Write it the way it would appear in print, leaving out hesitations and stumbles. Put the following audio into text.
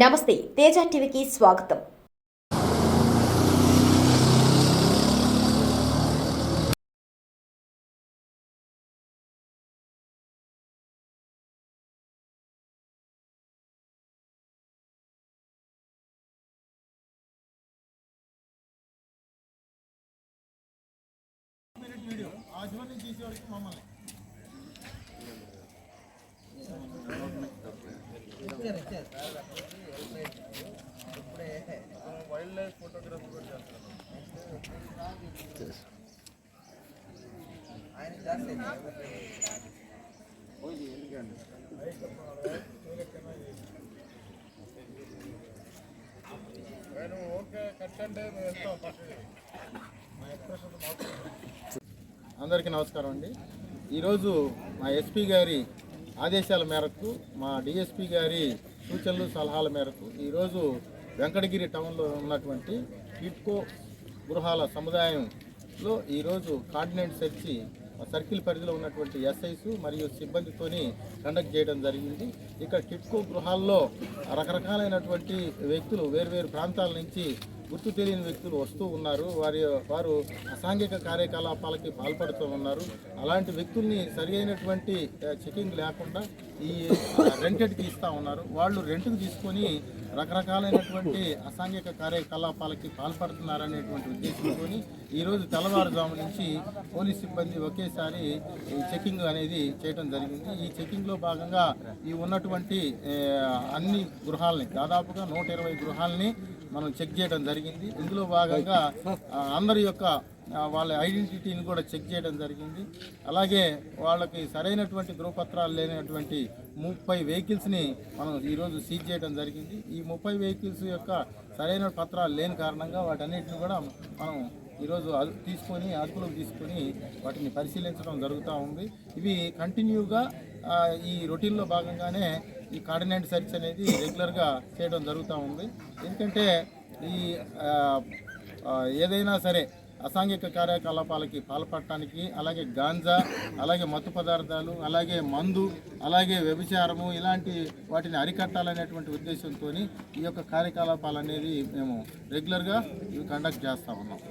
నమస్తే, తేజ టీవీకి స్వాగతం. వైల్డ్ లైఫ్ ఫోటోగ్రఫీ కూడా చేస్తారు. అందరికీ నమస్కారం అండి. ఈరోజు మా ఎస్పీ గారి ఆదేశాల మేరకు, మా డిఎస్పీ గారి సూచనలు సలహాల మేరకు ఈరోజు వెంకటగిరి టౌన్లో ఉన్నటువంటి టిట్కో గృహాల సముదాయంలో ఈరోజు కాంటినెంట్ సెర్చి సర్కిల్ పరిధిలో ఉన్నటువంటి ఎస్ఐస్ మరియు సిబ్బందితోని కండక్ట్ చేయడం జరిగింది. ఇక్కడ టిట్కో గృహాల్లో రకరకాలైనటువంటి వ్యక్తులు వేర్వేరు ప్రాంతాల నుంచి గుర్తు తెలియని వ్యక్తులు వస్తూ ఉన్నారు. వారు అసాంఘిక కార్యకలాపాలకి పాల్పడుతూ ఉన్నారు. అలాంటి వ్యక్తుల్ని సరి అయినటువంటి చెకింగ్ లేకుండా ఈ రెంటెడ్కి ఇస్తూ ఉన్నారు. వాళ్ళు రెంట్కి తీసుకొని రకరకాలైనటువంటి అసాంఘిక కార్యకలాపాలకి పాల్పడుతున్నారనేటువంటి ఉద్దేశంతో ఈరోజు తెల్లవారుజాము నుంచి పోలీస్ సిబ్బంది ఒకేసారి ఈ చెకింగ్ అనేది చేయడం జరిగింది. ఈ చెకింగ్లో భాగంగా ఈ ఉన్నటువంటి అన్ని గృహాలని, దాదాపుగా 120 గృహాలని మనం చెక్ చేయడం జరిగింది. ఇందులో భాగంగా అందరి యొక్క వాళ్ళ ఐడెంటిటీని కూడా చెక్ చేయడం జరిగింది. అలాగే వాళ్ళకి సరైనటువంటి ధృవపత్రాలు లేనటువంటి 30 వెహికల్స్ని మనం ఈరోజు సీజ్ చేయడం జరిగింది. ఈ 30 వెహికల్స్ యొక్క సరైన పత్రాలు లేని కారణంగా వాటన్నిటిని కూడా మనం ఈరోజు అదుపులోకి తీసుకొని వాటిని పరిశీలించడం జరుగుతూ ఉంది. ఇవి కంటిన్యూగా ఈ రొటీన్లో భాగంగానే ఈ కార్డినెంట్ సెర్చ్ అనేది రెగ్యులర్గా చేయడం జరుగుతూ ఉంది. ఎందుకంటే ఈ ఏదైనా సరే అసాంఘిక కార్యకలాపాలకి పాల్పడటానికి, అలాగే గాంజా, అలాగే మత్తు పదార్థాలు, అలాగే మందు, అలాగే వ్యభిచారము, ఇలాంటి వాటిని అరికట్టాలనేటువంటి ఉద్దేశంతో ఈ యొక్క కార్యకలాపాలు అనేది మేము రెగ్యులర్గా కండక్ట్ చేస్తూ ఉన్నాం.